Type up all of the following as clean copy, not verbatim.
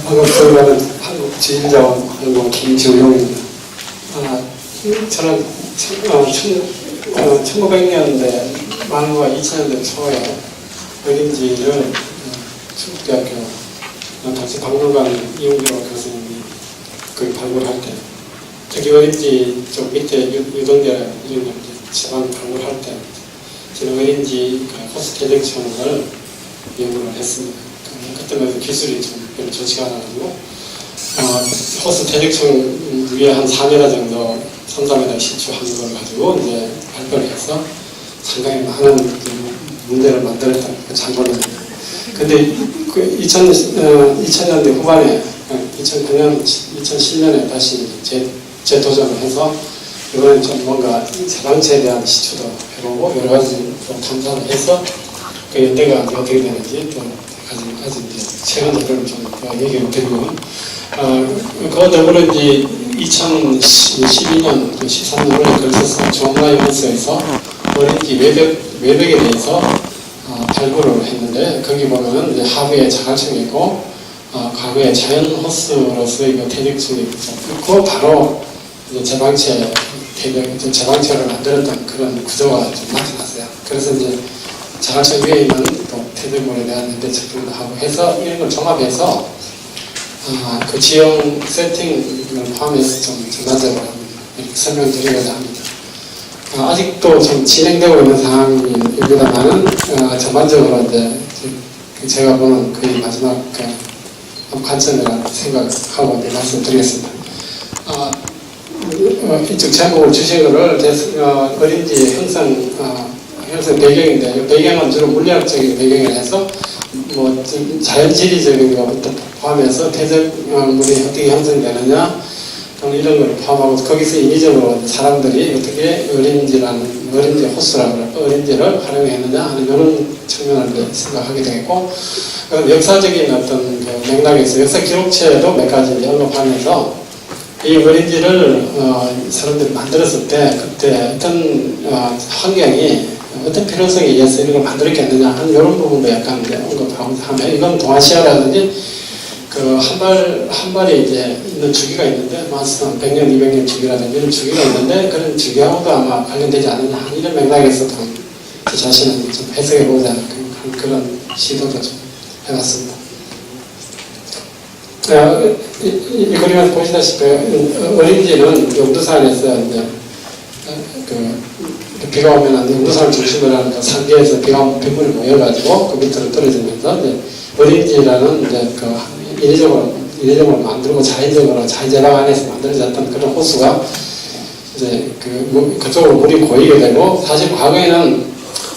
반갑습니다. 한국지질자원연구원 김지용입니다. 저는 1900년대 말과 2000년대 초에 어린지를 충북대학교 당시 박물관 이용기로 교수님이 거기 발굴할 때, 저기 어린지 쪽 밑에 유동대 이런 지방 발굴할 때 저는 어린지 호수 대정청을 연구를 했습니다. 그때는 기술이 좀 별로 좋지가 않아가지고 호수 대정청 위에 한 4m 정도 3-4m 시추한 걸 가지고 이제 발표를 해서 상당히 많은 문제를 만들었다는 장본입니다. 근데 그 2000년대 후반에 2009년, 2010년에 다시 재도전을 해서 이번엔 좀 뭔가 자방체에 대한 시추도 해보고 여러 가지 좀 탐사를 해서 그 연대가 어떻게 되는지 또 아직 이제 최근 의견을 좀 얘기를 드리면 그와 더불어 이제 2012년, 13년에 걸쳐서 조문화연구소에서 어린지 외벽에 대해서 발굴을 했는데 거기 보면은 이제 하부에 자갈층이 있고 과거에 자연 호수로서의 그 대적층이 있고 바로 이제 제방체를 만들었던 그런 구조가 좀 나타났어요. 그래서 이제 자갈층 위에 있는 또 태백물에 대한 연대 측정도 하고 해서 이런 걸 종합해서 그 지형 세팅을 포함해서 좀 전반적으로 설명드리고자 합니다. 아직도 좀 진행되고 있는 상황입니다만은 전반적으로 이제 제가 보는 거의 마지막 관점이라고 생각하고 말씀드리겠습니다. 이쪽 제목을 주신 거를 어린지 형성 배경인데 배경은 주로 물리학적인 배경을 해서 뭐 자연지리적인 것부터 포함해서 퇴적물이 어떻게 형성되느냐 이런 걸 포함하고 거기서 인위적으로 사람들이 어떻게 어린지 호수라고 어린지를 활용했느냐 하는 이런 측면을 생각하게 되겠고, 역사적인 어떤 맥락에서 역사 기록체도 몇 가지 언급하면서 이 어린지를 사람들이 만들었을 때 그때 어떤 환경이 어떤 필요성에 의해서 이런 걸 만들었겠느냐 하는 이런 부분도 약간 언급하고 하면 이건 동아시아라든지 그 한 발에 이제 있는 주기가 있는데, 마스터 100년, 200년 주기라든지 이런 주기가 있는데, 그런 주기하고도 아마 관련되지 않느냐, 이런 맥락에서도 제 자신은 좀 해석해보자 그런 시도도 좀 해봤습니다. 이 그림에서 보시다시피, 어린지는 용두산에서 이제, 비가 오면 용두산을 중심으로 하는 그 상계에서 비가 오면 빗물이 모여가지고 그 밑으로 떨어지면서 이제 어린지라는 이제 인위적으로 만들고 자연재방 안에서 만들어졌던 그런 호수가 이제 그쪽으로 물이 고이게 되고, 사실 과거에는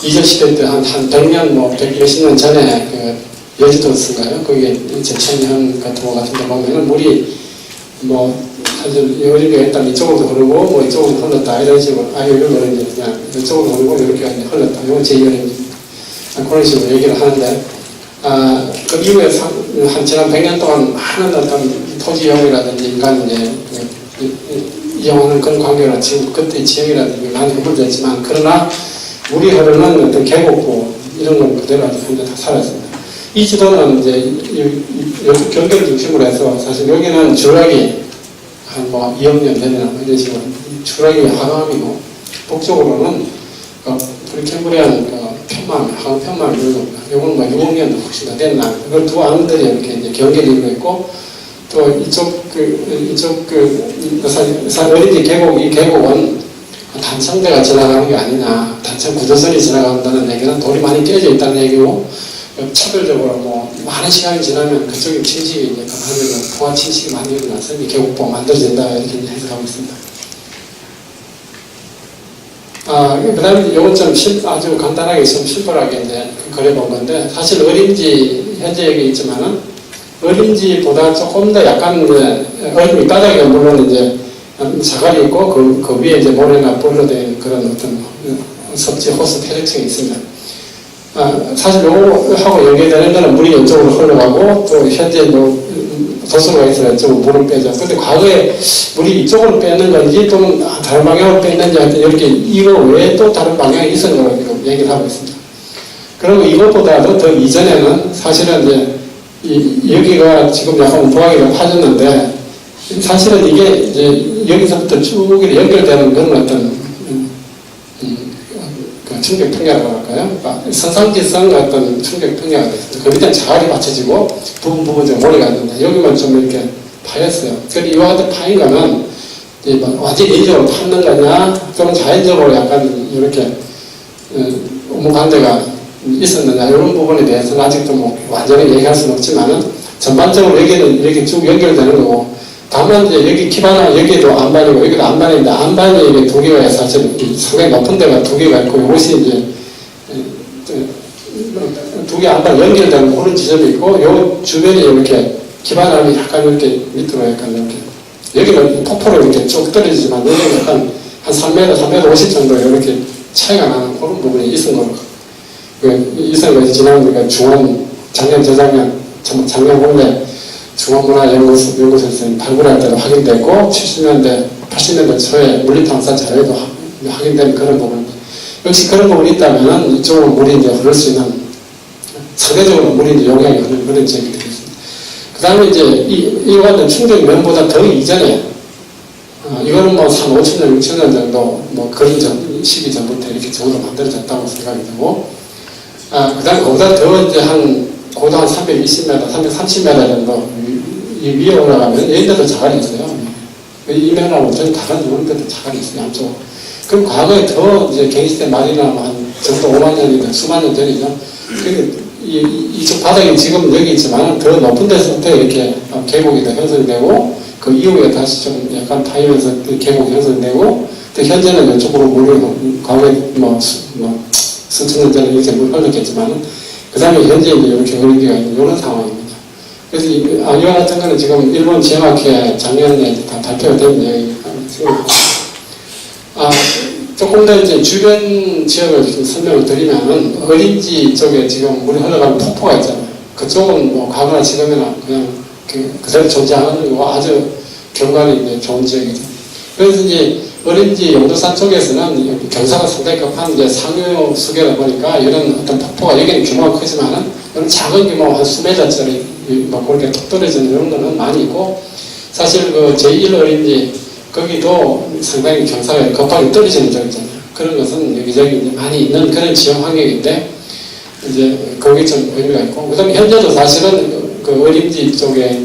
이전시대 때 한 100년, 뭐 100몇 년 전에 그 여지도스인가요? 거기에 제천현 같은 거 같은 데 보면은 물이 뭐 아주 어린이가 일단 이쪽으로 흐르고 뭐 이쪽으로 흘렀다 이런 식으로 이런 어린이 그냥 이쪽으로 흐르고 이렇게 흘렀다 이건 제2어린이 그런 식으로 얘기를 하는데, 그 이후에 지난 100년 동안 많은 어떤 토지 이용이라든지 인간이 이용하는 그런 관계가 지금 그때 지형이라든지 많이 흐물졌지만, 그러나 물이 흐르는 어떤 계곡부 이런 건 그대로 아주 현재 다 살았습니다. 이 지도는 이제 경계를 중심으로 해서 사실 여기는 주락이 한 뭐 2억 년 되나 이런 식으로 주락이 하강이고, 북쪽으로는 프리캠브리안 하강 편만 이런 겁니다. 이건 뭐 6억 년도 훨씬 더 됐나. 그걸 두 왕들이 이렇게 이제 경계를 이루고 있고, 또 어린지 계곡, 이 계곡은 단청대가 지나가는 게 아니냐, 단청 구조선이 지나간다는 얘기는 돌이 많이 깨져 있다는 얘기고, 차별적으로 뭐 많은 시간이 지나면 그쪽에 침식이 이제 하면은 포화 침식이 많이 일어나서 이 계곡보가 만들어진다 이렇게 해석하고 있습니다. 그 다음에 이건 좀 아주 간단하게 좀 심플하게 이제 그려본 건데, 사실 어린지 현재 여기 있지만은 어린지보다 조금 더 약간 어린 밑바닥에 물론 이제 자갈이 있고 그 위에 이제 모래나 볼로 된 그런 어떤 섭지 호수 퇴적층이 있습니다. 사실 요거하고 연계되는 데는 물이 이쪽으로 흘러가고, 또 현재 도수가 있어서 이쪽으로 물을 빼죠. 근데 과거에 물이 이쪽으로 빼는 건지 또는 다른 방향으로 빼는지 하여튼 이렇게 이거 외에 또 다른 방향이 있었냐고 지금 얘기를 하고 있습니다. 그리고 이것보다도 더 이전에는 사실은 이제 여기가 지금 약간 우박이가 파졌는데 사실은 이게 이제 여기서부터 쭉 연결되는 그런 어떤 그 충격 평야라고 할까요? 그러니까 선상지성 어떤 충격 평야가 됐습니다. 그 밑에 자갈이 받쳐지고 부분 좀 모래가 있는데 여기만 좀 이렇게 파였어요. 그래서 이와 같은 파인 거는 완전히 인위적으로 팠는 거냐 또는 자연적으로 약간 이렇게 우무관대가 있었느냐 이런 부분에 대해서는 아직도 뭐 완전히 얘기할 수는 없지만은 전반적으로 여기는 이렇게 쭉 연결되는 거고 다만 이제 여기 기반은 여기도 안반이고 여기도 안반인데 안반이 이게 두 개가 사실 상당히 높은 데가 두 개가 있고 이것이 이제 두 개 안반 연결되는 그런 지점이 있고 요 주변이 이렇게 기반함이 약간 이렇게 밑으로 약간 이렇게 여기는 폭포로 이렇게 쭉 떨어지지만 여기는 약간 한 3m, 3m 50 정도 이렇게 차이가 나는 그런 부분이 있은 거로 있은 것이 지난 중원 작년 재작년 작년 본래 중원문화연구소에서 발굴할 때도 확인됐고 70년대, 80년대 초에 물리탐사 자료에도 확인된 그런 부분. 역시 그런 부분이 있다면 이쪽으로 물이 이제 흐를 수 있는 상대적으로 물이 이제 용량이 흐르는 그런 지역이 되겠습니다. 그 다음에 이제 이와 같은 충격 면보다 더 이전에 이거는 뭐 3, 5천년, 6천년 정도 뭐 그런 시기 전부터 이렇게 전으로 만들어졌다고 생각이 되고 그 다음에 거기다 더 이제 고도 한 320m, 330m 정도 이 위에 올라가면 여기도 자갈이 있어요. 이 면하고 전 다른 이런 데도 자갈이 있어요. 한쪽. 그럼 과거에 더 이제 갱시대 말이나 한 적어도 5만 년이든 수만 년 전이죠. 이쪽 바닥이 지금 여기 있지만 더 높은 데서부터 이렇게 계곡이 더 형성되고 그 이후에 다시 좀 약간 파이면서 계곡이 형성되고 또 현재는 이쪽으로 물이 과거에 수천 년 전에 이렇게 물 흘렀겠지만 그 다음에 현재 이렇게 흐르기가 있는 이런 상황입니다. 그래서 이와 같은 거는 지금 일본 지역학회 작년에 다 발표가 된 내용입니다. 조금 더 이제 주변 지역을 좀 설명을 드리면은 어린지 쪽에 지금 물이 흘러가는 폭포가 있잖아요. 그쪽은 뭐 과거나 지금이나 그냥 그대로 존재하는 거고 아주 경관이 이제 좋은 지역이죠. 그래서 이제 어린지 영도산 쪽에서는 경사가 상당히 급한 이제 상류 수계다 보니까 이런 어떤 폭포가 여기는 규모가 크지만은 이런 작은 규모 한 수메자짜리 뭐 그렇게 툭 떨어지는 이런 거는 많이 있고 사실 그 제1 어린지 거기도 상당히 경사가 급하게 떨어지는 쪽 있잖아요. 그런 것은 여기저기 이제 많이 있는 그런 지형 환경인데 이제 거기 좀 의미가 있고 그다음에 현재도 사실은 그 어림지 쪽에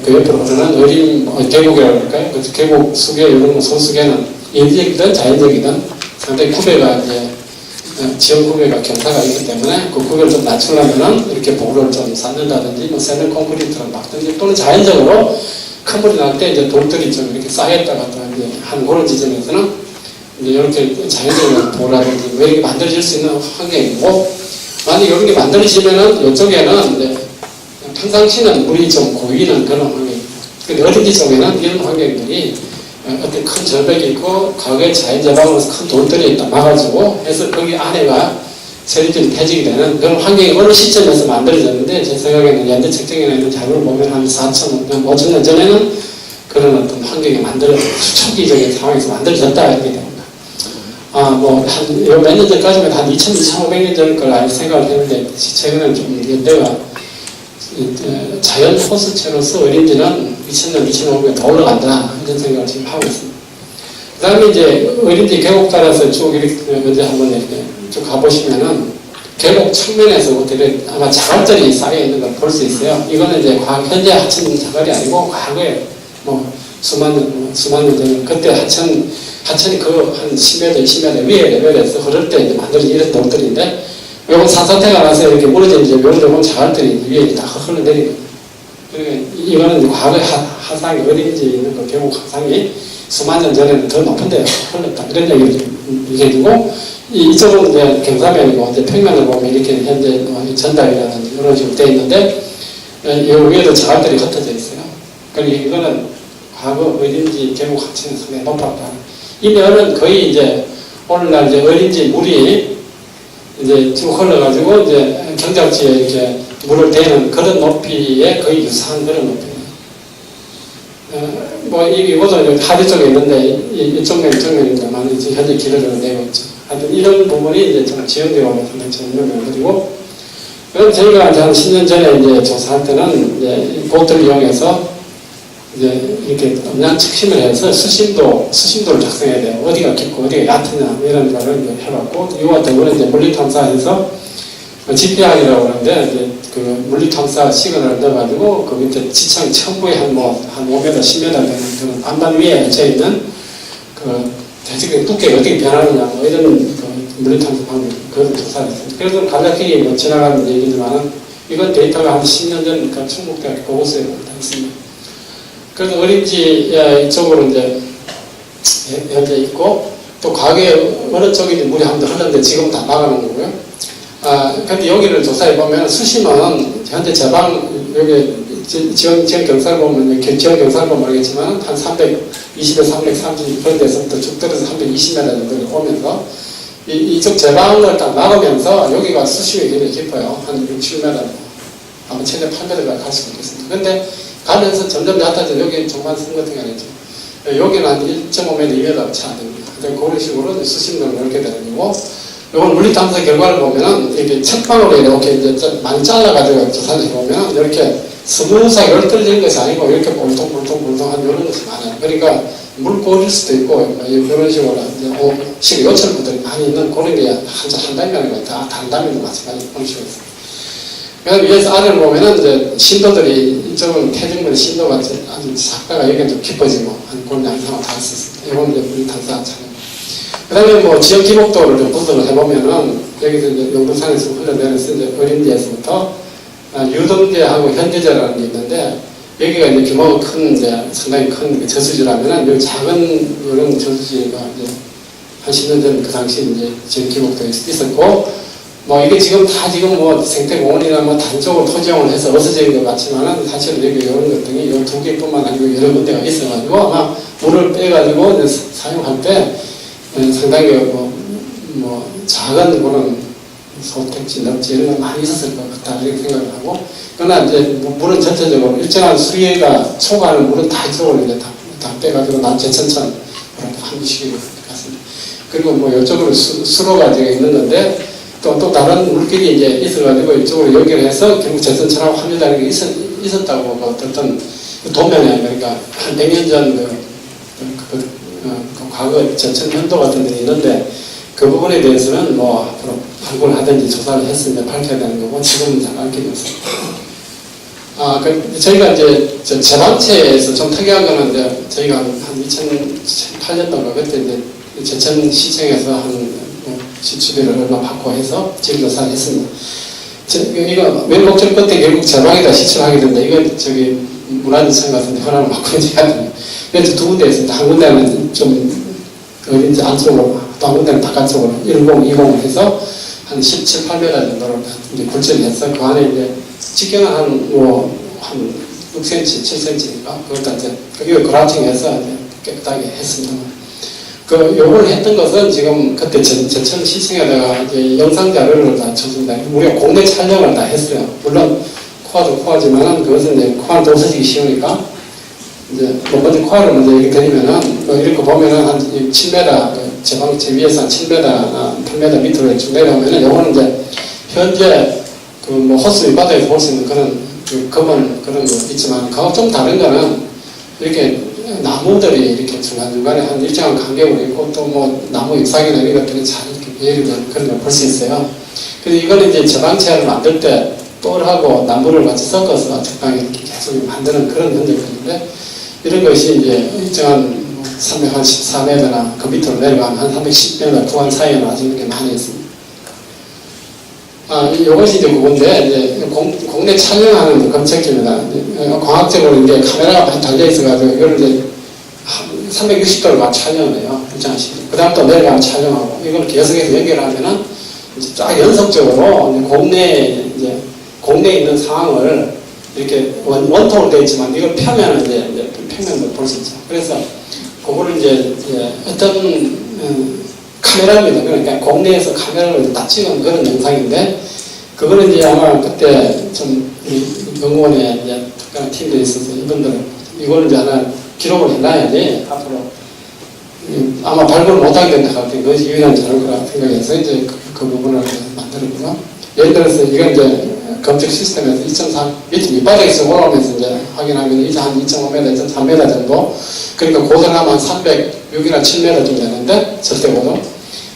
그 옆으로 흐르는 어림 계곡이라고 할까요? 그 계곡 수계 이런 소수계는 인위적이든 자연적이든 상당히 구배가 이제 지형 구배가 경사가 있기 때문에 그 구배를 좀 낮추려면은 이렇게 보를 좀 쌓는다든지 뭐 세면 콘크리트를 막든지 또는 자연적으로 큰 물이 날 때 이제 돌들이 좀 이렇게 쌓였다가 또 이제 한 그런 지점에서는 이제 이렇게 자연적으로 보라든지 왜 이렇게 만들어질 수 있는 환경이고 만약 이런 게 만들어지면은 이쪽에는 이제 평상시는 물이 좀 고이는 그런 환경입니다. 근데 어린지 쪽에는 이런 환경들이 어떤 큰 절벽이 있고 과거에 자연재방으로서 큰 돌들이 있다 막아주고 해서 거기 안에가 세리들이 퇴직이 되는 그런 환경이 어느 시점에서 만들어졌는데 제 생각에는 현재 측정에 있는 자료를 보면 한 4,000년, 5,000년 전에는 그런 어떤 환경이 초기적인 상황에서 만들어졌다 이렇게 됩니다. 몇 년 전까지는 한 2,500년 전일 걸 생각을 했는데 최근에는 좀 연대가 자연 호수체로서 어린지는 2,000년, 2,500년 더 올라간다 이런 생각을 지금 하고 있습니다. 그 다음에 이제 어린지 계곡 따라서 쭉 이렇게 먼저 한번 이렇게 쭉 가보시면은 계곡 측면에서부터 아마 자갈들이 쌓여있는 걸 볼 수 있어요. 이거는 이제 현재 하천 자갈이 아니고 과거에 뭐 수만 년 전에 그때 하천이 그 한 10m, 20m 위에 레벨에서 흐를 때 이제 만들어진 이런 돌들인데 요건 산사태가 나서 이렇게 무너진 이제 명도본 자갈들이 위에 다 흘러내리는 거예요. 이거는 과거에 하상이 어린지 있는 그 계곡 하상이 수만 년 전에는 더 높은 데가 흘렀다. 이런 얘기를 주고 이쪽은 이제 경사면이고 이제 평면을 보면 이렇게 현재 전달이라든지 이런 식으로 되어 있는데 이 위에도 자갈들이 흩어져 있어요. 그러니까 이거는 과거 어린지 계곡 하천이 상당히 높았다. 이 면은 거의 이제 오늘날 이제 어린지 물이 이제 쭉 흘러가지고 이제 경작지에 이렇게 물을 대는 그런 높이에 거의 유사한 그런 높이예요. 이것도 하류 쪽에 있는데 이쪽 면이지만 이제 현재 길어져 내고 있죠. 하여튼 이런 부분이 이제 좀 지연되고 상당히 전문을 가지고, 그럼 저희가 한 10년 전에 이제 조사할 때는 이제 보트를 이용해서 이제 이렇게 음량 측심을 해서 수심도를 작성해야 돼요. 어디가 깊고 어디가 얕으냐 이런 거를 이제 해봤고, 이와 더불어 이제 물리탐사에서 GPR이라고 하는데 이제 그 물리탐사 시그널을 넣어가지고 그 밑에 지층 첨부에 한 5m, 10m 되는 그 안반 위에 얹혀 있는 그 대지의 두께가 어떻게 변하느냐 뭐 이런 그 물리탐사 방법 그런 조사를 했습니다. 그래서 간략히 뭐 지나가는 얘기지만은 이건 데이터가 한 10년 전 그 충북대학교 보고서에 있습니다. 그래서 어린지 이쪽으로 이제 현재 있고, 또 과거에 어느 쪽인지 물이 한번 흘렀는데 지금 다 막아놓은 거고요. 근데 여기를 조사해 보면 수심은 현재 제방 여기 지원 경사를 보면 지원 경사를 보면 모르겠지만 한 320에서 330 그런 데서부터 쭉 들어서 320m 정도를 오면서 이쪽 제방을 딱 막으면서 여기가 수심이 굉장히 깊어요. 한 6, 7m, 아마 최대 8m까지 갈 수 있겠습니다. 근데 가면서 점점 얕아져. 여기 종반 쓴 같은 게 아니죠. 여기는 한 1.5m, 2m 차 안 됩니다. 그런 식으로 수심을 넓게 되는 거고, 이건 물리탐사 결과를 보면은 이렇게 책방으로 이렇게 이제 많이 잘라가지고 조사를 해보면 이렇게 스무스하게 얼떨리는 것이 아니고 이렇게 볼통볼통한 이런 것이 많아요. 그러니까 물꼬일 수도 있고 이런 식으로 이제 요철부들이 많이 있는 그런 게 한 단이 아니고 다 단단면도 마찬가지 그런 식으로 있습니다. 그래서 위에서 아래를 보면은 이제 신도들이 이쪽은 태중물 신도가 아주 작다가 여기가 좀 깊어지고 한 그런 양상을 다 했었습니다. 이건 이제 물리탐사 촬영. 그 다음에 뭐 지역 기복도를 좀 분석을 해보면은 여기서 이제 용두산에서 흘러내려서 이제 어린지에서부터 유동제하고 현대제라는 게 있는데, 여기가 이제 규모가 큰 이제 상당히 큰 저수지라면은 여기 작은 이런 저수지가 이제 한 10년 전 그 당시 이제 지역 기복도에 있었고, 뭐 이게 지금 다 지금 뭐 생태공원이나 뭐 단적으로 토지용을 해서 어서지는 것 같지만은 사실은 여기 이런 것들이 이 두 개뿐만 아니고 여러 군데가 있어가지고 아마 물을 빼가지고 사용할 때 상당히 뭐 작은 그런 소택지, 늪지 이런 거 많이 있었을 것 같다 이렇게 생각을 하고, 그러나 이제 물은 전체적으로 일정한 수위가 초과하는 물은 다 이쪽으로 이제 다 빼가지고 제천천 그런 한 식이 같습니다. 그리고 뭐 이쪽으로 수로가 이제 있는 건데 또 다른 물길이 이제 있어가지고 이쪽으로 연결해서 결국 제천천하고 합류되는 게 있었다고 그 어떤 도면에, 그러니까 한 100년 전 과거 제천 현도 같은 데 있는데 그 부분에 대해서는 뭐 앞으로 발굴을 하든지 조사를 했으면 밝혀야 되는 거고, 지금은 잘 밝히고 있습니다. 저희가 이제 제방체에서 좀 특이한 거는 이제 저희가 한 2008년도인가 그때 이제 제천시청에서 한 지출비를 얼마 받고 해서 지리조사를 했습니다. 이거 왼목적 끝에 결국 제방에다 시출하게 된다. 이건 저기 문화재청 같은데 허락을 받고 이제 해야 됩니다. 그래서 두 군데 있습니다. 한 군데는 좀 어딘지 안쪽으로, 또 한 군데는 바깥쪽으로 10, 20 해서 한 17, 8m 정도로 이제 굴절을 해서 그 안에 이제 직경은 한 6cm, 7cm니까 그것도 이제 이거 그라팅해서 이제 깨끗하게 했습니다. 요걸 했던 것은 지금 그때 제천 시청에다가 이제 영상 자료를 다 줬습니다. 우리가 공개 촬영을 다 했어요. 물론 코아도 코아지만은 그것은 이제 코아는 도서지기 쉬우니까 이제 먼저 코아를 먼저 이렇게 드리면은 이렇게 보면은 한 7m 제방체 위에서 한 7m, 8m 밑으로 쭉 내려오면은 요거는 이제 현재 그 뭐 호수 밑바닥에서 볼 수 있는 그런 그 검은 그런 거 있지만, 그거 좀 다른 거는 이렇게 나무들이 이렇게 중간중간에 한 일정한 간격으로 있고, 또 뭐 나무 잎사귀나 이런 것들이 잘 이렇게 배열이 된 그런 걸 볼 수 있어요. 그래서 이거는 이제 제방체를 만들 때 똘하고 나무를 같이 섞어서 적당히 이렇게 계속 만드는 그런 흔적들인데, 이런 것이 이제 일정한 314m나 그 밑으로 내려가면 한 310m 구간 사이에는 아직 이렇게 많이 있습니다. 이것이 이제 그건데, 이제 국내 촬영하는 검색기입니다. 광학적으로 이제 카메라가 많이 달려있어가지고, 이걸 이제 360도를 막 촬영을 해요. 그 다음 또 내려가면 촬영하고, 이걸 계속해서 연결하면은, 이제 쫙 연속적으로, 이제 국내에 있는 상황을 이렇게 원통으로 되어 있지만, 이걸 펴면 이제 평면도 볼 수 있죠. 그래서, 그거를 이제 어떤, 카메라입니다. 그러니까 국내에서 카메라로 딱 찍은 그런 영상인데, 그거는 이제 아마 그때 좀 연구원에 이제 특별한 팀들이 있어서 이분들은 이걸 이제 하나 기록을 해놔야지 앞으로 아마 발굴을 못하게 된다 같은 그것이 유일한 자료일 거라 생각해서 이제 그 부분을 만들었고요. 예를 들어서 이건 이제 검측 시스템에서 2.3 밑에 밑바닥에서 올라오면서 이제 확인하면 이제 한 2.5m, 2.3m 정도, 그러니까 고도는 한 306이나 7m 정도 되는데 절대 고도.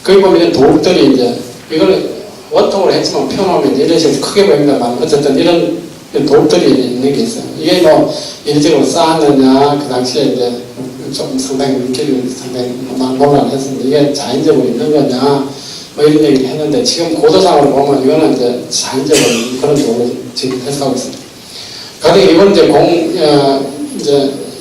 거기 보면 도읍들이 이제 이거는 원통으로 했지만 펴놓으면 이런 식으로 크게 보입니다만 어쨌든 이런 도읍들이 있는 게 있어요. 이게 뭐 일적으로 쌓았느냐, 그 당시에 이제 좀 상당히 물길을 상당히 논란했습니다. 이게 자연적으로 있는 거냐, 뭐 이런 얘기를 했는데 지금 고도상으로 보면 이거는 이제 자연적으로 그런 쪽으로 지금 해석하고 있습니다. 가령 이건 이제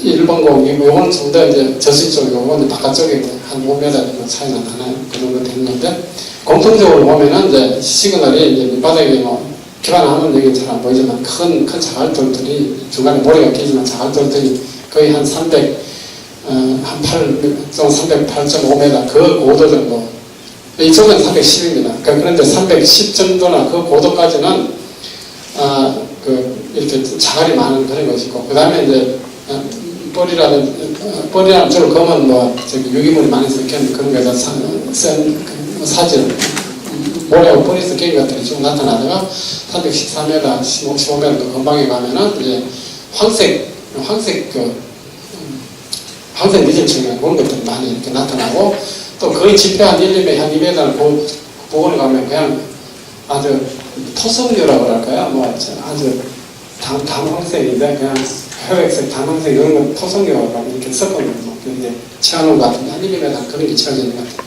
1번 공이고 이거는 좀 더 이제 저수 쪽이고 이거는 바깥쪽에 한 5m 정도 차이가 나나요? 그 정도 되는데 공통적으로 보면은 이제 시그널이 이제 밑바닥에 뭐 기반하면 여기 잘 안 보이지만 큰 자갈돌들이 중간에 모래가 끼지만 자갈돌들이 거의 한 308.5m 그 고도 정도. 이쪽은 310입니다. 그런데 310 정도나 그 고도까지는 이렇게 자갈이 많은 그런 것이고, 그 다음에 이제 뻘이라는 주로 검은 뭐 유기물이 많이 섞여있는 그런 거에서 센 사진 모래하고 뻘이 섞인 것들이 쭉 나타나다가 314m, 15m 그 건방에 가면은 이제 황색 미질층이나 그런 것들이 많이 이렇게 나타나고, 또 거의 집회 한 1m, 한 2m 그 부분에 가면 그냥 아주 토성류라고 할까요? 뭐 아주 담황색인데 그냥 회색색, 담황색 이런 건 토성류하고 이렇게 섞어놓은 거, 이제 치아놓은 것 같은데 한 1m 그런 게 치워져 있는 것 같아요.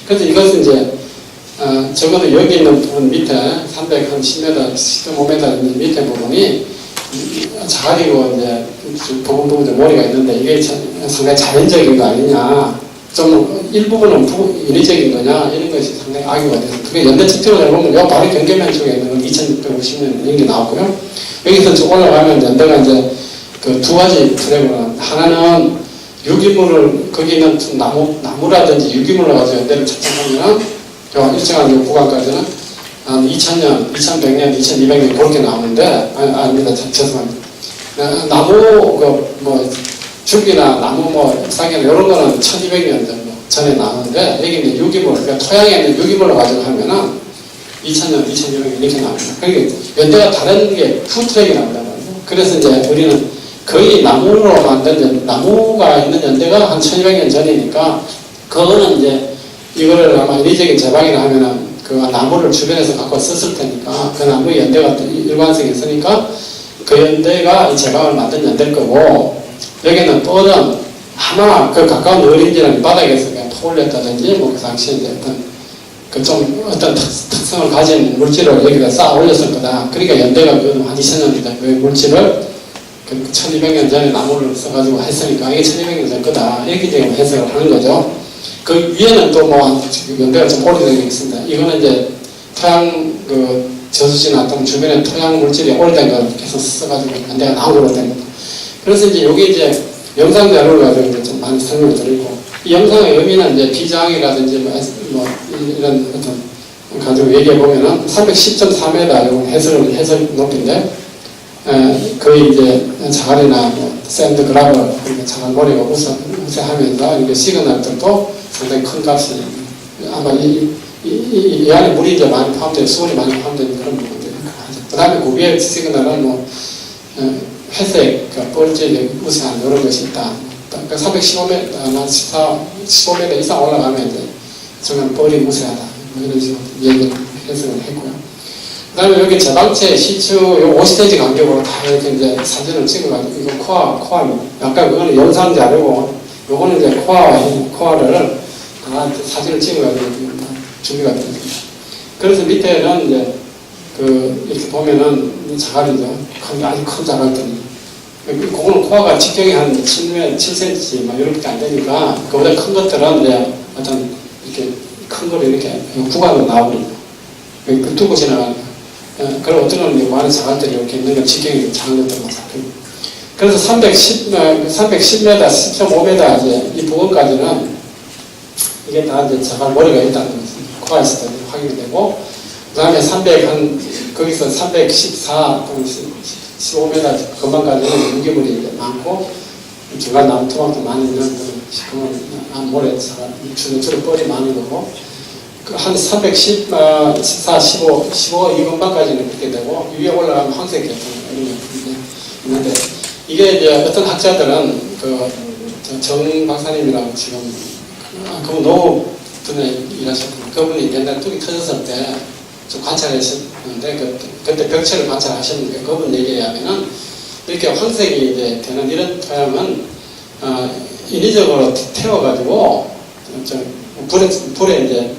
그래서 이것은 이제 적어도 여기 있는 부분 밑에 310m, 15m 밑에 부분이 자갈이고 이제 부분 모래가 있는데 이게 상당히 자연적인 거 아니냐, 좀 일부분은 인위적인 거냐, 이런 것이 상당히 악유가 돼서 그게 연대 측정을 해보면 요 바로 경계면 쪽에 있는 건 2650년 이런 게 나왔고요. 여기서 좀 올라가면 연대가 이제 그 두 가지 트랙으로, 하나는 유기물을 거기 있는 나무라든지 유기물을 가지고 연대를 측정하면 일정한 구간까지는 한 2000년, 2100년, 2200년 그렇게 나오는데, 아닙니다. 죄송합니다. 나무, 줄기나 나무 잎사귀나 이런 거는 1200년 정도 전에 나오는데, 여기 있는 유기물, 그러니까 토양에 있는 유기물을 가지고 하면은 2000년, 2200년 이렇게 나옵니다. 그러니까 연대가 다른 게 후트랙이 나온단 말이에요. 그래서 이제 우리는 거의 나무로 만든, 나무가 있는 연대가 한 1200년 전이니까, 그거는 이제 이거를 아마 인위적인 제방이나 하면은 그 나무를 주변에서 갖고 썼을 테니까 그 나무의 연대가 일관성이 있으니까 그 연대가 이 제방을 만든 연대일 거고, 여기는 뻘은 아마 그 가까운 어린지나 바닥에서 그냥 퍼올렸다든지 뭐 그 당시에 이제 어떤 특성을 가진 물질을 여기다 쌓아 올렸을 거다. 그러니까 연대가 한 2000년대 그 물질을 1200년 전에 나무를 써가지고 했으니까 이게 1200년 전 거다. 이렇게 이제 해석을 하는 거죠. 그 위에는 또 뭐 연대가 좀 오래된 게 있습니다. 이거는 이제 토양 저수지나 또는 주변에 토양 물질이 오래된 걸 계속 써가지고 연대가 나오고 된 겁니다. 그래서 이제 여기 이제 영상 자료를 가지고 좀 많이 설명을 드리고, 이 영상의 의미는 이제 비장이라든지 뭐 이런 어떤 가지고 얘기해 보면은 310.4m 해석 높이인데, 거의 이제 자갈이나 뭐 샌드 그라블, 자갈머리가 우세하면서 이게 시그널들도 상당히 큰 값이, 아마 이 안에 물이 이제 많이 포함되어 수온이 많이 포함되는 그런 부분들이 하죠. 그 다음에 그 위에 시그널은 뭐 회색, 뻘질이 우세한 이런 것이 있다. 그러니까 315m나 15m 이상 올라가면 이제 정말 뻘이 우세하다. 뭐 이런 식으로 얘기를 해석을 했고요. 그 다음에 여기 제방체 시추 요 50cm 간격으로 다 이렇게 이제 사진을 찍어가지고, 이거 코아, 약간 그거는 영상 자료고, 요거는 이제 코아를 다 사진을 찍어가지고 준비가 됩니다. 그래서 밑에는 이제 이렇게 보면은 자갈이죠. 아주 큰 자갈들이. 그거는 코아가 직경이 한 7cm 막 이렇게 안 되니까, 그보다 큰 것들은 이제 어떤 이렇게 큰 거를 이렇게 구간으로 나오거든요. 두고 지나가니까. 그리고 어떤 건 많은 자갈들이 이렇게 있는 건 직경이 작은 것들만 잡히고. 그래서 310m, 10.5m 이제 이 부분까지는 이게 다 이제 자갈 머리가 있다는 것이 코가 있을 때 확인이 되고, 그 다음에 거기서 314 또는 15m 건방까지는 유기물이 이제 많고, 중간 나무 토막도 많이 있는 시커먼 모래사가 주로 뻘이 많은 거고, 한 310, 14, 15, 15 이 근방까지는 그렇게 되고, 위에 올라가면 황색 계통 이런 게 있는데, 이게 이제 어떤 학자들은 정 박사님이라고 지금 그분 노후 분에 일하셨고, 그분이 옛날 뚝이 터졌을 때 좀 관찰하셨는데, 그때 벽체를 관찰하셨는데, 그분 얘기에 하면은 이렇게 황색이 이제 되는 이런 토양은 인위적으로 태워가지고 불에 이제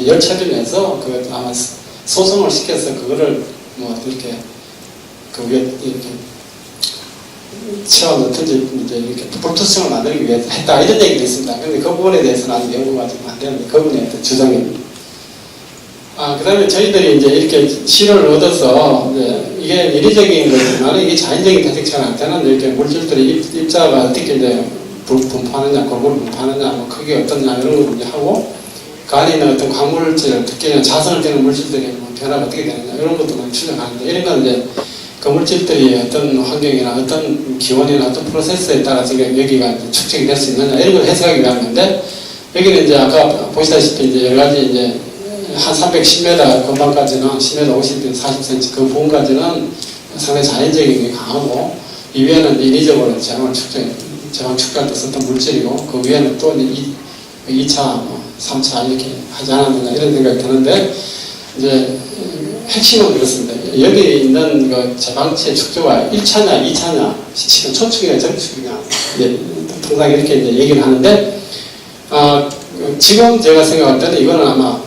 열 쳐주면서 그 아마 소송을 시켜서 그거를 뭐 이렇게 그 위에 이렇게 채워 넣든지 이제 이렇게 불투성을 만들기 위해서 했다 이런 얘기도 있습니다. 근데 그 부분에 대해서는 아직 연구가 지금 안 되는데 그분의 어떤 주장입니다. 그 다음에 저희들이 이제 이렇게 실험을 얻어서, 이게 인위적인 거지만, 이게 자연적인 대책처럼 할 때는 이렇게 물질들이 입자가 어떻게 이제 분포하느냐, 골고루 분포하느냐, 뭐 크게 어떻냐, 이런 걸 이제 하고, 그 안에 있는 어떤 광물질, 특히 자선을 띠는 물질들이 뭐 변화가 어떻게 되느냐, 이런 것도 많이 추정하는데, 이런 건 이제 그 물질들이 어떤 환경이나 어떤 기온이나 어떤 프로세스에 따라 지금 여기가 이제 축적이 될 수 있느냐, 이런 걸 해석하기 위한 건데, 여기는 이제 아까 보시다시피 이제 여러 가지 이제 한 310m 근방까지는 10m 50cm, 40cm 그 부분까지는 상당히 자연적인 게 강하고 이 위에는 인위적으로 제왕 축제할 때 썼던 물질이고 그 위에는 또 2차, 3차 이렇게 하지 않았느냐 이런 생각이 드는데 이제 핵심은 그렇습니다. 여기 있는 그 제방체 축조가 1차냐 2차냐 지금 초축이냐 정축이냐 통상 이렇게 이제 얘기를 하는데 지금 제가 생각할 때는 이거는 아마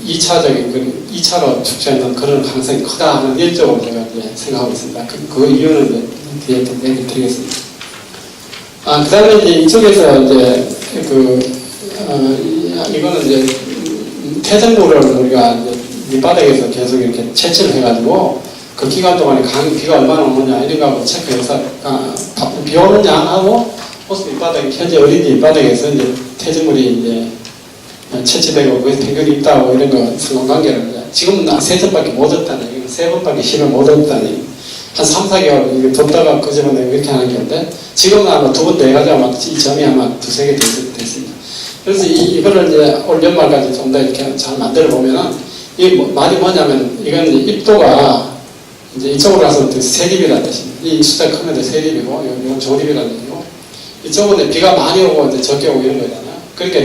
2차적인, 2차로 축제하는 그런 가능성이 크다 하는 일적으로 제가 이제 생각하고 있습니다. 그 이유는 이제 뒤에 또 얘기 드리겠습니다. 그 다음에 이제 이쪽에서 이제 이거는 이제 태생물을 우리가 이제 밑바닥에서 계속 이렇게 채취를 해가지고 그 기간 동안에 비가 얼마나 오느냐 이런 거하고 체크해서 비 오는 양하고 호수 밑바닥, 현재 어린이 밑바닥에서 이제 태생물이 이제 채취되고 거기서 평균이 있다고 이런 거 상관관계를 지금은 3번밖에 못 얻다니 3번밖에 실을 못 얻다니 한 3, 4개월 뒀다가 그 집어내고 이렇게 하는 건데 지금은 아마 2번 더 해가지고 아마 이 점이 아마 2-3개 됐습니다. 그래서 이거를 이제 올 연말까지 좀 더 이렇게 잘 만들어 보면은 이 말이 뭐냐면 이건 이제 입도가 이제 이쪽으로 가서 세립이라는 뜻입니다. 이 숫자 크면 더 세립이고 이건 조립이라는 얘기고 이쪽은 비가 많이 오고 이제 적게 오고 이런 거잖아요. 그러니까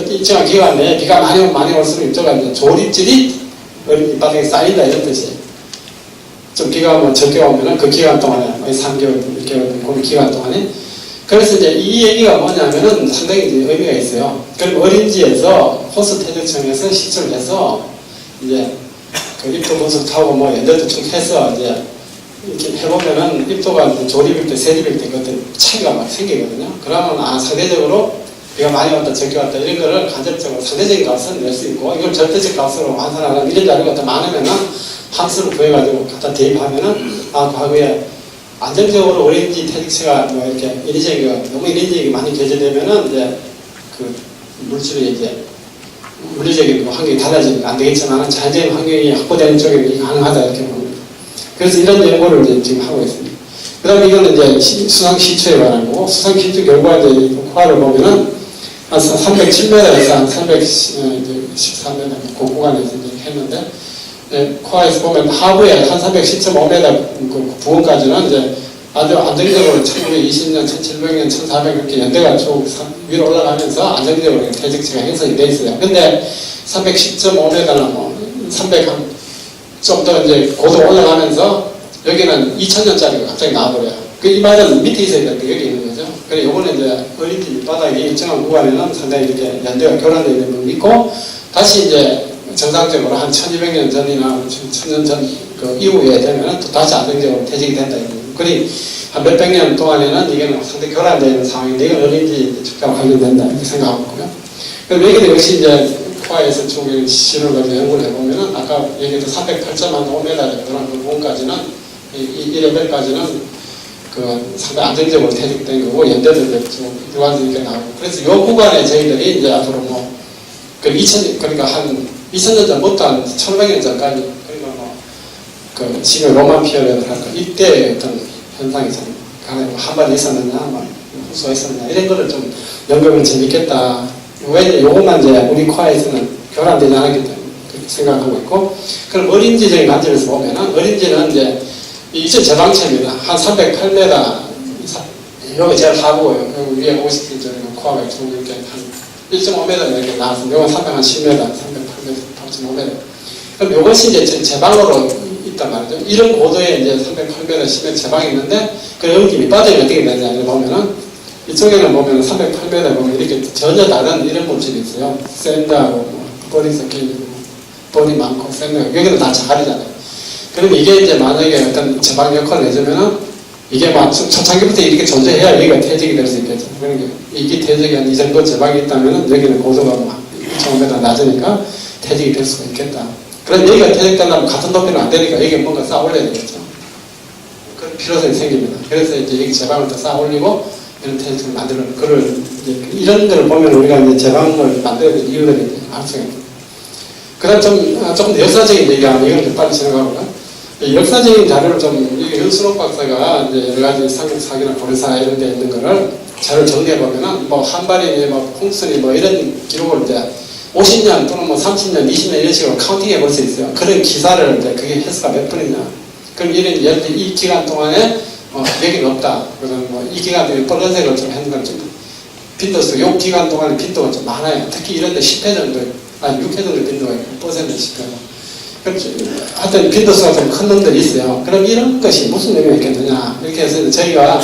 일정한 기간 내에 비가 많이 올수록 이쪽은 이제 조립질이 밑바닥에 쌓인다 이런 뜻이에요. 좀 비가 뭐 적게 오면은 그 기간 동안에 3개월, 6개월 그 기간 동안에 그래서 이제 이 얘기가 뭐냐면은 상당히 이제 의미가 있어요. 그럼 어린지에서 호수 태적청에서 시청을 해서 이제 그 입도 분석 타고 뭐 연대도 쭉 해서 이제 이렇게 해보면은 입도가 조립일 때, 세립일 때 그때 차이가 막 생기거든요. 그러면 상대적으로 비가 많이 왔다, 적게 왔다, 이런 거를 간접적으로 상대적인 값을 낼 수 있고, 이걸 절대적 값으로 환산하는 이런 자료가 더 많으면은 함수를 구해가지고 갖다 대입하면은, 과거에 안정적으로 오렌지 태직체가 뭐 이렇게 너무 인위적이게 많이 개조되면은 이제 그 물질이 이제 물리적인 그 환경이 달라지니까 안 되겠지만 자연적인 환경이 확보되는 쪽에 가능하다 이렇게 봅니다. 그래서 이런 연구를 이제 지금 하고 있습니다. 그 다음에 이거는 이제 수상시초에 관한 거고, 수상시초 결과 이제 코아를 보면은 한 307m에서 한 313m 그 구간에서 이제 했는데, 코아에서 보면 하부에 한 310.5m 그 부근까지는 이제 아주 안정적으로 1920년, 1700년, 1400 이렇게 연대가 쭉 위로 올라가면서 안정적으로 대적체가 형성이 돼 있어요. 근데 310.5m나 뭐 300 좀 더 이제 고도 올라가면서 여기는 2000년짜리가 갑자기 나와버려요. 이 말은 밑에 있어야 되는데 여기 있는 거죠. 그래 요거는 이제 어린지 밑바닥이 일정한 구간에는 상당히 이렇게 연대가 교란되어 있는 부분이 있고, 다시 이제 정상적으로 한 1200년 전이나 1000년 전 그 이후에 되면은 또 다시 안정적으로 퇴직이 된다. 그리 한 몇백 년 동안에는 이게 상당히 교란되어 있는 상황인데 이건 어린지 축자와 관련된다 이렇게 생각하고 있고요. 그럼 여기도 역시 이제 코아에서 쭉 실을 가지고 연구를 해보면은 아까 얘기했던 308.5m의 그런 부분까지는 이 레벨까지는 그 상당히 안정적으로 퇴직된 거고 연대도 이제 좀 일관되게 나오고, 그래서 이 구간에 저희들이 이제 앞으로 뭐 그러니까 한 2000년 전부터 한 1500년 전까지 그러니까 뭐 그 지금 로만 피어라고 할까 이때 어떤 현상이 참 간에 뭐 한번 있었느냐 뭐 호수가 있었느냐 이런 거를 좀 연구하면 재밌겠다. 왜 요것만 이제 우리 과에서는 교란되지 않았기 때문에 그렇게 생각하고 있고, 그럼 어림지적인 관점에서 보면은 어림지는 이제 이전 제방체입니다. 한 308m, 여기 제일 하부고요. 그리고 위에 50m 정도 코어가 좀 이렇게 한 1.5m 이렇게 나왔습니다. 요건 310m, 308m, 8.5m. 그럼 요것이 이제 제방으로 있단 말이죠. 이런 고도에 이제 308m, 10m 제방이 있는데, 그 연기 밑바닥이 어떻게 되냐, 이렇게 보면은, 이쪽에는 보면 308m 보면 이렇게 전혀 다른 이런 물질이 있어요. 샌드하고, 볼이 섞여있고, 볼이 많고, 샌드하고, 여기는 다 자갈이잖아요. 그럼 이게 이제 만약에 어떤 제방 역할을 해주면은, 이게 막 초창기부터 이렇게 존재해야 여기가 퇴적이 될 수 있겠죠. 그러니까 이게 퇴적이 한 이 정도 제방이 있다면은 여기는 고도가 막 2,500m 낮으니까 퇴적이 될 수가 있겠다. 그럼 여기가 퇴적된다면 같은 높이는 안 되니까 여기에 뭔가 쌓아 올려야 되겠죠. 그런 필요성이 생깁니다. 그래서 이제 여기 제방을 더 쌓아 올리고 이런 퇴적을 만드는, 그걸 이런 걸 보면 우리가 이제 제방을 만들어야 될 이유들이 이제 알 수가 있습니다. 그 다음 조금 더 역사적인 얘기하면 이건 좀 빨리 진행하고요. 역사적인 자료를 좀, 윤수록 박사가 이제 여러 가지 삼국사기나 고려사 이런 데 있는 거를 자료를 정리해보면은, 뭐, 한발이, 뭐, 홍순이 뭐, 이런 기록을 이제 50년 또는 뭐 30년, 20년 이런 식으로 카운팅해 볼 수 있어요. 그런 기사를 이제 그게 횟수가 몇 분이냐. 그럼 이런, 예를 들어 이 기간 동안에, 여기는 없다. 그러면 뭐, 이 기간 동안에 빨간색을 좀 했는 건 좀, 빈도수, 요 기간 동안에 빈도가 좀 많아요. 특히 이런 데 10회 정도, 아니 6회 정도 빈도가 있고, 퍼센트 10회. 하여튼 빈도수가 좀 큰 놈들이 있어요. 그럼 이런 것이 무슨 의미가 있겠느냐. 이렇게 해서 저희가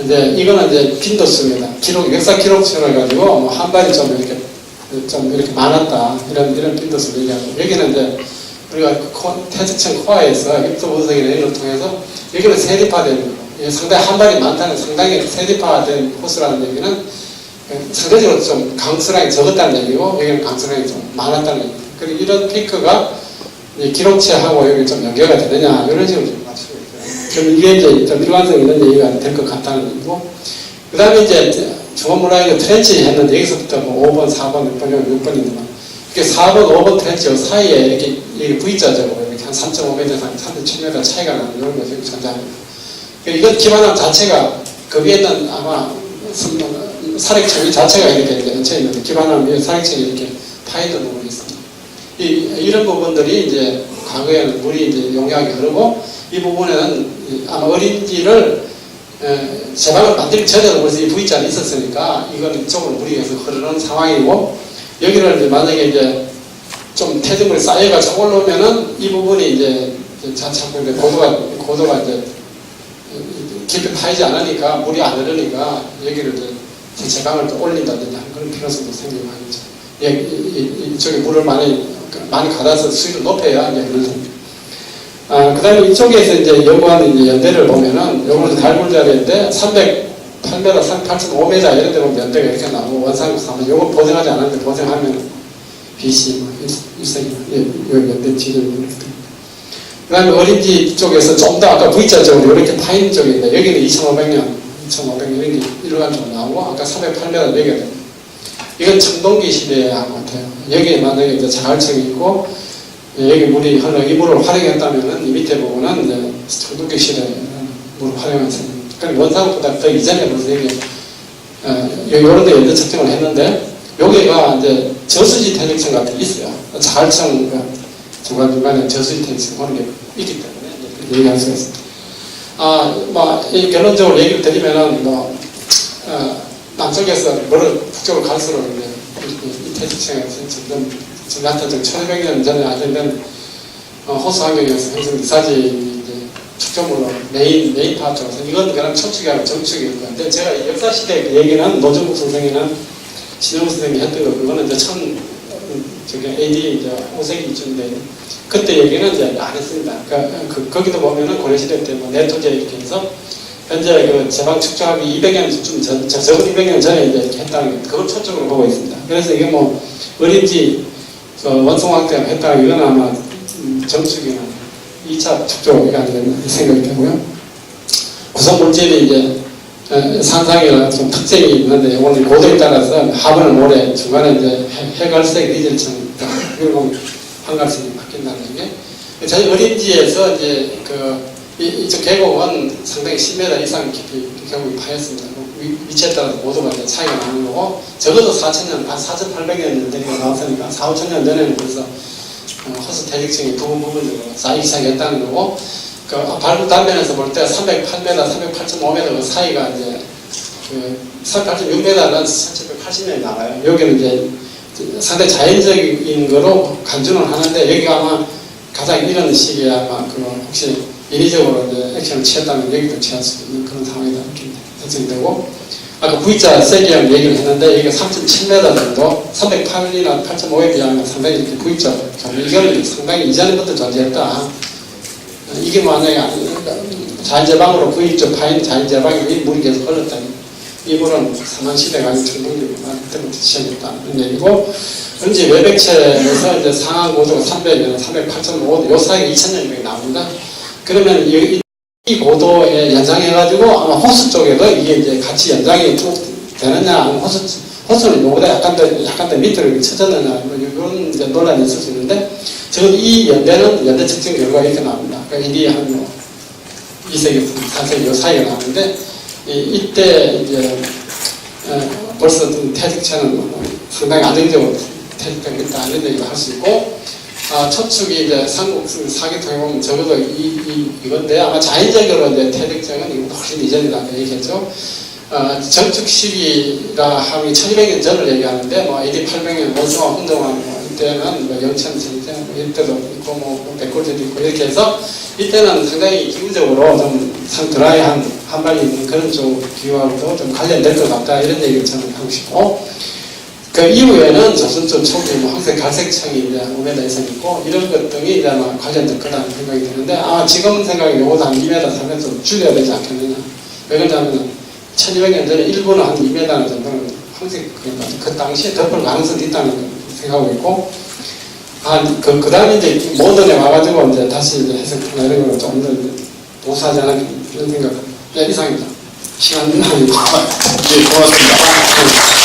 이제 이거는 이제 빈도수입니다. 기록, 역사 기록수를 해가지고 뭐 한 발이 좀 이렇게 많았다. 이런 빈도수를 얘기하고, 여기는 이제 우리가 태특층 코어에서 입도분석이나 이런 걸 통해서 여기는 세립화되는 거고, 상당히 한 발이 많다는, 상당히 세립화된 호수라는 얘기는 상대적으로 좀 강수량이 적었다는 얘기고, 여기는 강수량이 좀 많았다는 얘기입니다. 그리고 이런 피크가 기록체하고 여기 좀 연계가 되느냐, 이런 식으로 좀 맞추고 있어요. 그럼 이게 이제 좀 일관성 있는 얘기가 될 것 같다는 얘기고, 그 다음에 이제 중원문화에서 트렌치 했는데, 여기서부터 뭐 5번, 4번, 6번, 6번인데만, 이렇게 4번, 5번 트렌치 사이에 이렇게 V자죠. 이렇게 한 3.5m, 3.7m 차이가 나는 이런 것이 존재합니다. 이것 기반함 자체가, 거기에는 아마 사력층이 자체가 이렇게 얹혀 있는데, 기반함 위에 사력층이 이렇게 파이는 부분이 있습니다. 이런 부분들이 이제 과거에는 물이 이제 용이하게 흐르고, 이 부분에는 아마 어린지를 제방을 만들기 전에도 벌써 이 V자는 있었으니까 이건 이쪽으로 물이 계속 흐르는 상황이고, 여기를 이제 만약에 이제 좀 태생물이 쌓여가지고 올라오면은 이 부분이 이제 자꾸 이제 고도가 이제 깊이 파이지 않으니까 물이 안 흐르니까 여기를 이제 제방을 또 올린다든지 하는 그런 필요성도 생기고 하겠죠. 이쪽에 물을 많이 가다서 수위를 높여야 이제 흐르는. 그 다음에 이쪽에서 이제 연구하는 이제 연대를 보면은, 요거는 달굴자리인데 308m, 308.5m 이런 데 보면 연대가 이렇게 나오고, 원상국사면 요거 보정하지 않았는데 보정하면 BC, 뭐, 1세기, 여기 연대 지점이 이렇게 됩니다. 그 다음에 어린지 쪽에서 좀 더 아까 V자 쪽으로 이렇게 파인 쪽인데, 여기는 2500년 이런 게 일관적으로 나오고, 아까 308m 여기가 됩니다. 이건 청동기 시대의 한 것 같아요. 여기에 만약에 이제 자갈층이 있고, 여기 물이 흘러, 이 물을 활용했다면은, 이 밑에 부분은 이제 청동기 시대에 물을 활용해서, 그러니까 원상보다 더 이전에 벌써 여기, 요런 데 연대 측정을 했는데, 여기가 이제 저수지 태적층 같은 게 있어요. 자갈층, 중간중간에 저수지 태적층 오는 게 있기 때문에, 그렇게 얘기할 수가 있습니다. 이 결론적으로 얘기를 드리면은, 남쪽에서 북쪽으로 갈수록 이제 이 태직층에서 점점 같은 1500년 전에 안정된 호수 환경에서 형성 미사지 이제 축적물로 메인 파트로서, 이건 그냥 첨축이하고 정축일 건데, 제가 역사 시대 그 얘기는 노정국 선생이나 신영우 선생이 했던 거, 그거는 이제 AD 이제 5세기쯤인데, 그때 얘기는 이제 안 했습니다. 거기도 보면은 고려시대 때 뭐 내토제 이렇게 해서 현재 그 제방 측정하기 200년 좀 적은 200년 전에 이제 이렇게 했다는 게, 그걸 초점으로 보고 있습니다. 그래서 이게 뭐 어린지 원성학 때 했다는 이건 아마 정축이나 2차 측정이 아니겠나 생각이 되고요. 구성 물질이 이제 산상이나 좀 특징이 있는데, 오늘 고도에 따라서 하부는 모래, 중간에 이제 해갈색 리젤층, 그리고 황갈색이 바뀐다는 게, 저희 어린지에서 이제 이쪽 계곡은 상당히 10m 이상 깊이 계곡이 파였습니다. 위치에 따라서 고도가 이제 차이가 나는 거고, 적어도 4,000년, 한 4,800년 나왔으니까 4,5,000년 전에는 벌써 호수 대륙층이 부분적으로 쌓이기 시작했다는 거고, 그 발굴 단면에서 볼 때 308m, 308.5m 그 사이가 이제 그 308.6m는 1780년이 나와요. 여기는 이제 상당히 자연적인 거로 간주는 하는데, 여기가 아마 가장 이런 시기에 아마 그 혹시 인위적으로 이제 액션을 취했다면 여기도 취할 수 있는 그런 상황이다 이렇게 해석되고, 아까 V자 세기형 얘기를 했는데 여기가 3.7m 정도, 308이나 8.5에 비하면 상당히 이렇게 V자 이걸 상당히 이전부터 존재했다. 이게 만약에 자연재방으로 V쪽 파인 자연재방이 물이 계속 흘렀다니 이 물은 사망시대가 아닌 천동력이구나 그때부터 시작했다 이런 얘기고, 현재 외백체에서 이제 상하 고도가 300년, 308.5, 요 사이에 2000년이 나옵니다. 그러면 이 고도에 연장해가지고 아마 호수 쪽에도 이게 이제 같이 연장이 쭉 되느냐, 아니면 호수는 요보다 약간 더 밑으로 쳐졌느냐, 이런 이제 논란이 있을 수 있는데, 지금 이 연대 측정 결과가 이렇게 나옵니다. 그러니까 이게 한 2세기, 4세기 요 사이에 나오는데, 이때 이제 벌써 태직체는 상당히 안정적으로 태직되겠다 이런 얘기를 할 수 있고, 초축이 이제 삼국 사기통에 보면 적어도 이건데, 아마 자연적으로 이제 태백정은 이거 훨씬 이전이다 얘기했죠. 정축 시기라 하면 1200년 전을 얘기하는데, 뭐 AD 800년 원성화 hun동한 이때는 뭐 영천 전쟁 이때도 있고 뭐 백골제도 있고 이렇게 해서 이때는 상당히 기후적으로 좀 드라이한 한반이 있는 그런 쪽 기후하고도 좀 관련될 것 같다 이런 얘기를 저는 하고 싶고, 그 이후에는 조선조 초기 뭐 황색 갈색청이 이제 5m 이상 있고 이런 것 등이 이제 아마 관련될 거라는 생각이 드는데, 지금 생각에 요거도 한 2m, 3m 좀 줄여야 되지 않겠느냐. 왜 그러냐면 1200년 전에 일본은 한 2m 정도는 황색 그 당시에 덮을 가능성이 있다는 생각하고 있고, 그 다음에 이제 모던에 와가지고 이제 다시 이제 해석이나 이런 걸 좀 더 도사하지 않을까 이런 생각. 네, 이상입니다. 시간 많이. 예, 고맙습니다.